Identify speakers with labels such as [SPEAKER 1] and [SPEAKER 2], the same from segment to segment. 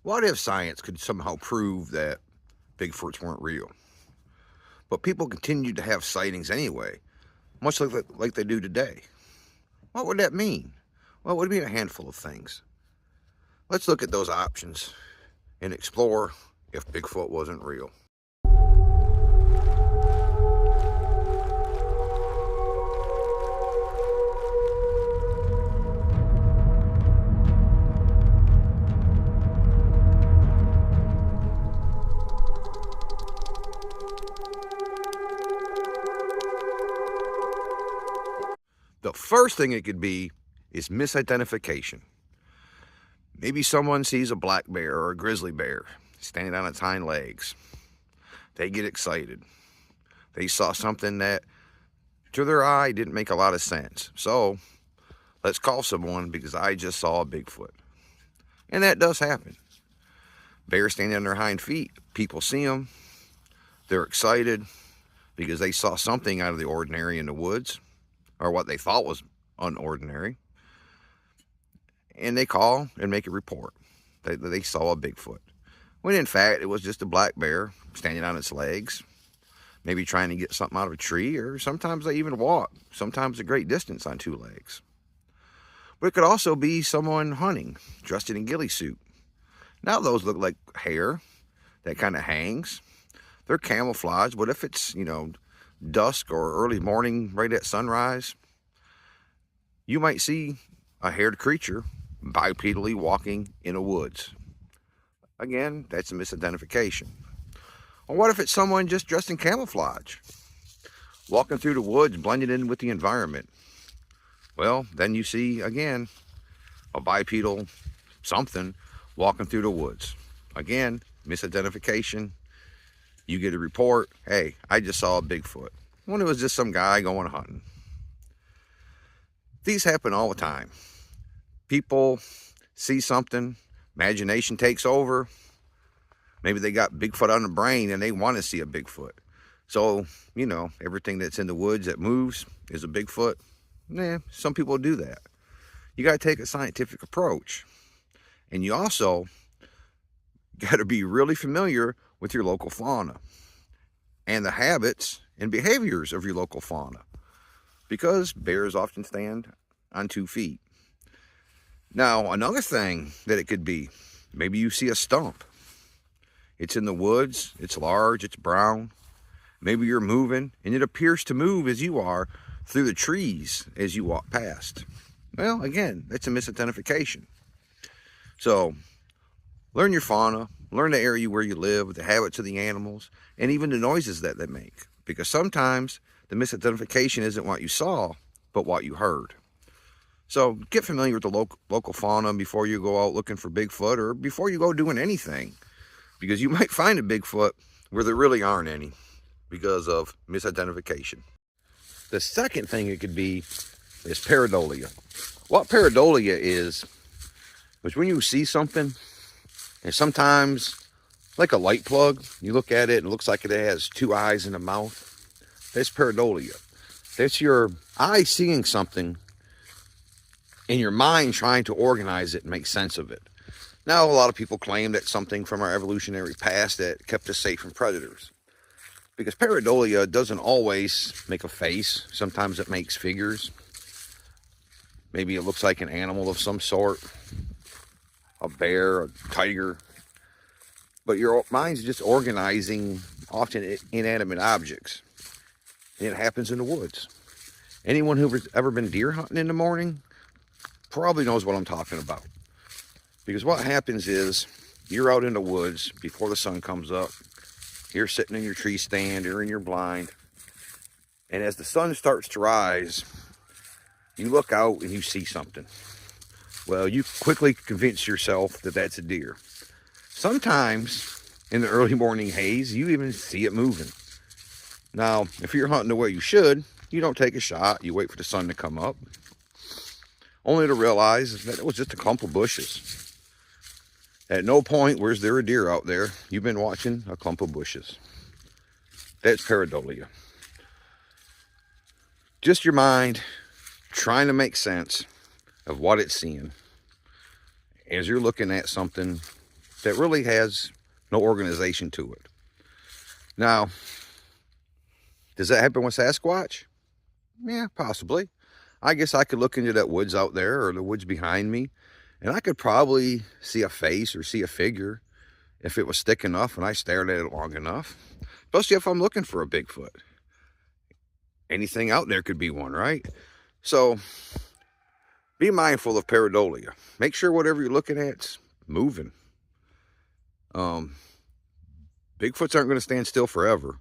[SPEAKER 1] What if science could somehow prove that Bigfoots weren't real, but people continued to have sightings anyway, much like they do today? What would that mean? Well, it would mean a handful of things. Let's look at those options and explore if Bigfoot wasn't real. The first thing it could be is misidentification. Maybe someone sees a black bear or a grizzly bear standing on its hind legs. They get excited. They saw something that to their eye didn't make a lot of sense. So let's call someone because I just saw a Bigfoot. And that does happen. Bears standing on their hind feet. People see them. They're excited because they saw something out of the ordinary in the woods, or what they thought was unordinary. And they call and make a report that they saw a Bigfoot, when in fact it was just a black bear standing on its legs, maybe trying to get something out of a tree, or sometimes they even walk, sometimes a great distance on two legs. But it could also be someone hunting, dressed in a ghillie suit. Now those look like hair that kind of hangs. They're camouflage. What if it's, dusk or early morning, right at sunrise? You might see a haired creature bipedally walking in a woods. Again, that's a misidentification. Or what if it's someone just dressed in camouflage, walking through the woods, blending in with the environment? Well, then you see, again, a bipedal something walking through the woods. Again, misidentification. You get a report, hey, I just saw a Bigfoot, when it was just some guy going hunting. These happen all the time. People see something, imagination takes over. Maybe they got Bigfoot on the brain and they want to see a Bigfoot. So, everything that's in the woods that moves is a Bigfoot. Some people do that. You got to take a scientific approach. And you also got to be really familiar with your local fauna and the habits and behaviors of your local fauna, because bears often stand on 2 feet. Now, another thing that it could be, maybe you see a stump. It's in the woods, it's large, it's brown. Maybe you're moving and it appears to move as you are through the trees as you walk past. Well, again, that's a misidentification. So learn your fauna, learn the area where you live, the habits of the animals, and even the noises that they make. Because sometimes the misidentification isn't what you saw, but what you heard. So get familiar with the local fauna before you go out looking for Bigfoot, or before you go doing anything. Because you might find a Bigfoot where there really aren't any because of misidentification. The second thing it could be is pareidolia. What pareidolia is when you see something, and sometimes, like a light plug, you look at it and it looks like it has 2 eyes and a mouth. That's pareidolia. That's your eye seeing something and your mind trying to organize it and make sense of it. Now, a lot of people claim that's something from our evolutionary past that kept us safe from predators. Because pareidolia doesn't always make a face. Sometimes it makes figures. Maybe it looks like an animal of some sort. A bear, a tiger. But your mind's just organizing often inanimate objects. And it happens in the woods. Anyone who's ever been deer hunting in the morning probably knows what I'm talking about. Because what happens is, you're out in the woods before the sun comes up. You're sitting in your tree stand or in your blind. And as the sun starts to rise, you look out and you see something. Well, you quickly convince yourself that that's a deer. Sometimes, in the early morning haze, you even see it moving. Now, if you're hunting the way you should, you don't take a shot. You wait for the sun to come up, only to realize that it was just a clump of bushes. At no point was there a deer out there. You've been watching a clump of bushes. That's pareidolia. Just your mind trying to make sense of what it's seeing as you're looking at something that really has no organization to it. Now, does that happen with Sasquatch? Yeah, possibly. I guess I could look into that woods out there or the woods behind me, and I could probably see a face or see a figure if it was thick enough and I stared at it long enough, especially if I'm looking for a Bigfoot. Anything out there could be one, right? So be mindful of pareidolia. Make sure whatever you're looking at's moving. Bigfoots aren't going to stand still forever.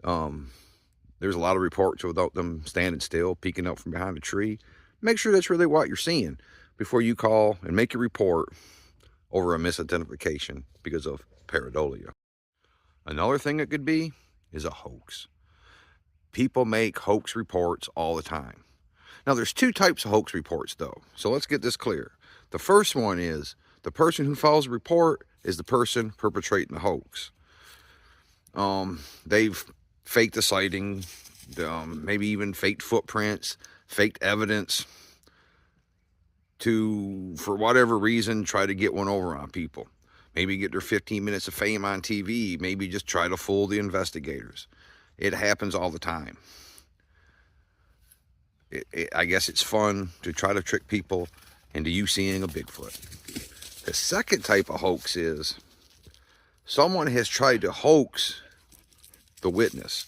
[SPEAKER 1] There's a lot of reports without them standing still, peeking out from behind a tree. Make sure that's really what you're seeing before you call and make a report over a misidentification because of pareidolia. Another thing it could be is a hoax. People make hoax reports all the time. Now, there's two types of hoax reports, though, so let's get this clear. The first one is the person who files a report is the person perpetrating the hoax. They've faked a sighting, maybe even faked footprints, faked evidence to, for whatever reason, try to get one over on people. Maybe get their 15 minutes of fame on TV, maybe just try to fool the investigators. It happens all the time. I guess it's fun to try to trick people into you seeing a Bigfoot. The second type of hoax is someone has tried to hoax the witness.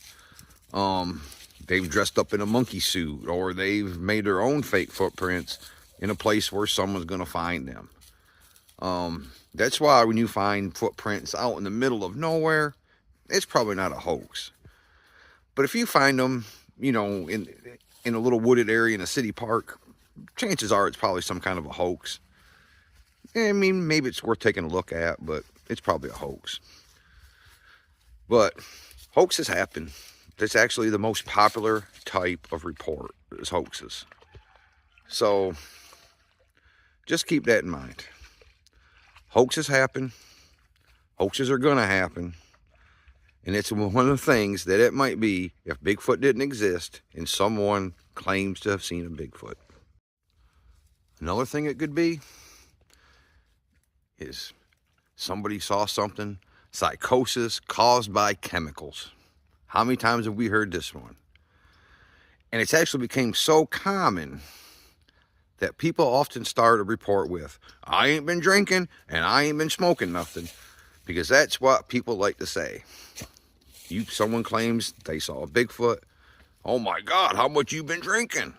[SPEAKER 1] They've dressed up in a monkey suit, or they've made their own fake footprints in a place where someone's going to find them. That's why when you find footprints out in the middle of nowhere, it's probably not a hoax. But if you find them, you know, in a little wooded area in a city park, chances are it's probably some kind of a hoax. I mean, maybe it's worth taking a look at, but it's probably a hoax. But hoaxes happen. That's actually the most popular type of report, is hoaxes. So just keep that in mind. Hoaxes happen. Hoaxes are going to happen. And it's one of the things that it might be if Bigfoot didn't exist and someone claims to have seen a Bigfoot. Another thing it could be is somebody saw something, psychosis caused by chemicals. How many times have we heard this one? And it's actually became so common that people often start a report with, I ain't been drinking and I ain't been smoking nothing, because that's what people like to say. Someone claims they saw a Bigfoot. Oh my God, how much you been drinking?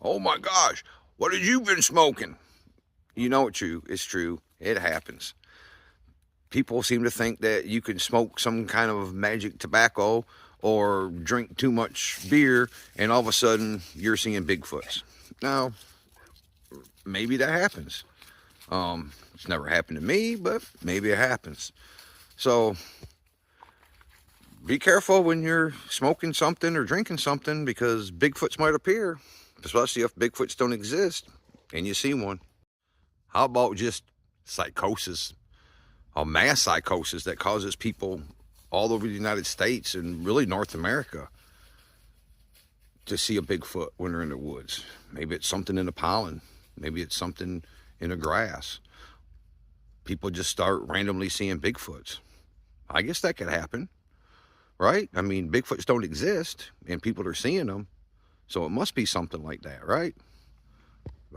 [SPEAKER 1] Oh my gosh, what have you been smoking? You know it's true. It's true. It happens. People seem to think that you can smoke some kind of magic tobacco or drink too much beer and all of a sudden you're seeing Bigfoots. Now, maybe that happens. It's never happened to me, but maybe it happens. So be careful when you're smoking something or drinking something, because Bigfoots might appear, especially if Bigfoots don't exist and you see one. How about just psychosis, a mass psychosis that causes people all over the United States and really North America to see a Bigfoot when they're in the woods? Maybe it's something in the pollen. Maybe it's something in the grass. People just start randomly seeing Bigfoots. I guess that could happen, right? I mean, Bigfoots don't exist and people are seeing them. So it must be something like that, right?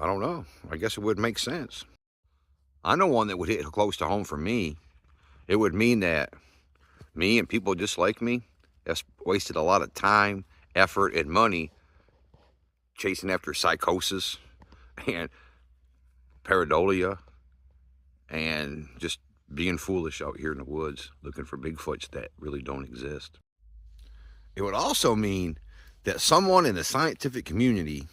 [SPEAKER 1] I don't know. I guess it would make sense. I know one that would hit close to home for me. It would mean that me and people just like me have wasted a lot of time, effort, and money chasing after psychosis and pareidolia and just being foolish out here in the woods looking for Bigfoots that really don't exist. It would also mean that someone in the scientific community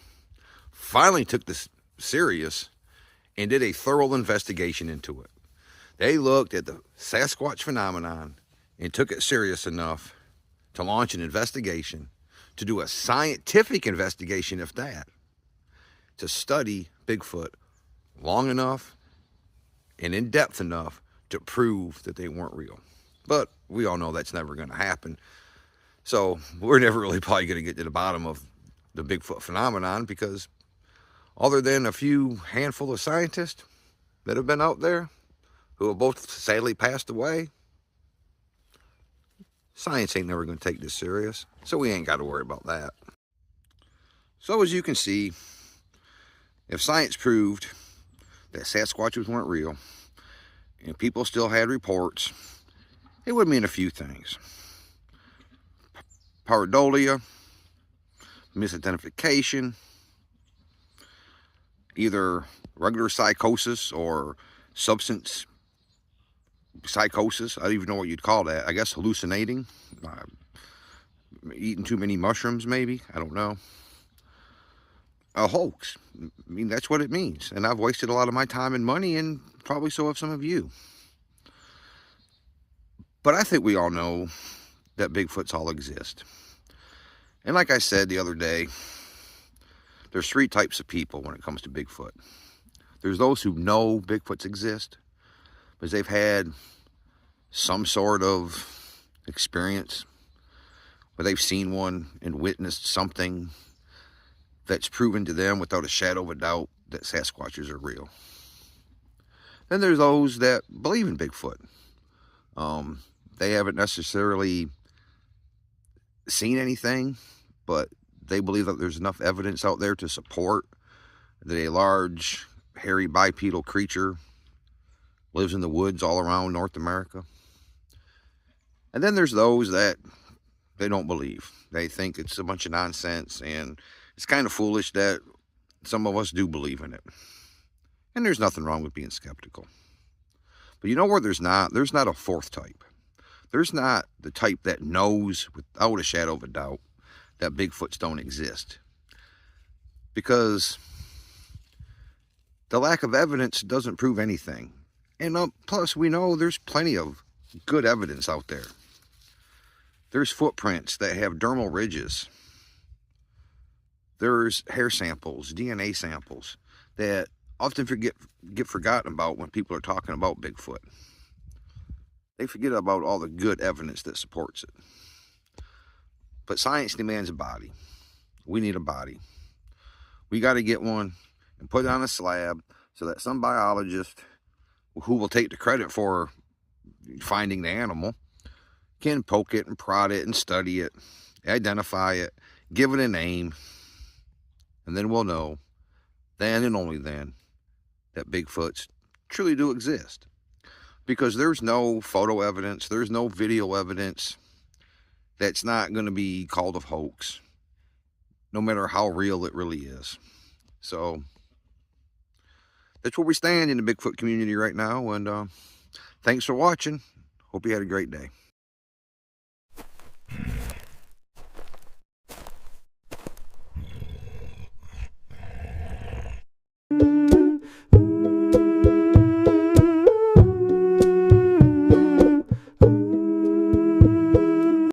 [SPEAKER 1] finally took this serious and did a thorough investigation into it. They looked at the Sasquatch phenomenon and took it serious enough to launch an investigation, to do a scientific investigation, if that, to study Bigfoot long enough and in depth enough to prove that they weren't real. But we all know that's never going to happen. So we're never really probably going to get to the bottom of the Bigfoot phenomenon, because other than a few handful of scientists that have been out there, who have both sadly passed away. Science ain't never going to take this serious, so we ain't got to worry about that. So as you can see, if science proved that Sasquatches weren't real, and people still had reports, it would mean a few things. Pareidolia, misidentification, either regular psychosis or substance psychosis. I don't even know what you'd call that. I guess hallucinating, eating too many mushrooms maybe, I don't know. A hoax. I mean, that's what it means. And I've wasted a lot of my time and money, and probably so have some of you. But I think we all know that Bigfoots all exist. And like I said the other day, there's three types of people when it comes to Bigfoot. There's those who know Bigfoots exist because they've had some sort of experience where they've seen one and witnessed something that's proven to them without a shadow of a doubt that Sasquatches are real. Then there's those that believe in Bigfoot. They haven't necessarily seen anything, but they believe that there's enough evidence out there to support that a large, hairy bipedal creature lives in the woods all around North America. And then there's those that they don't believe. They think it's a bunch of nonsense, and it's kind of foolish that some of us do believe in it. And there's nothing wrong with being skeptical. But you know where there's not? There's not a fourth type. There's not the type that knows without a shadow of a doubt that Bigfoots don't exist. Because the lack of evidence doesn't prove anything. And plus, we know there's plenty of good evidence out there. There's footprints that have dermal ridges. There's hair samples, DNA samples that often get forgotten about when people are talking about Bigfoot. They forget about all the good evidence that supports it. But science demands a body. We need a body. We got to get one and put it on a slab so that some biologist who will take the credit for finding the animal can poke it and prod it and study it, identify it, give it a name, and then we'll know, then and only then, that Bigfoots truly do exist. Because there's no photo evidence, there's no video evidence that's not going to be called a hoax, no matter how real it really is. So that's where we stand in the Bigfoot community right now, and thanks for watching. Hope you had a great day.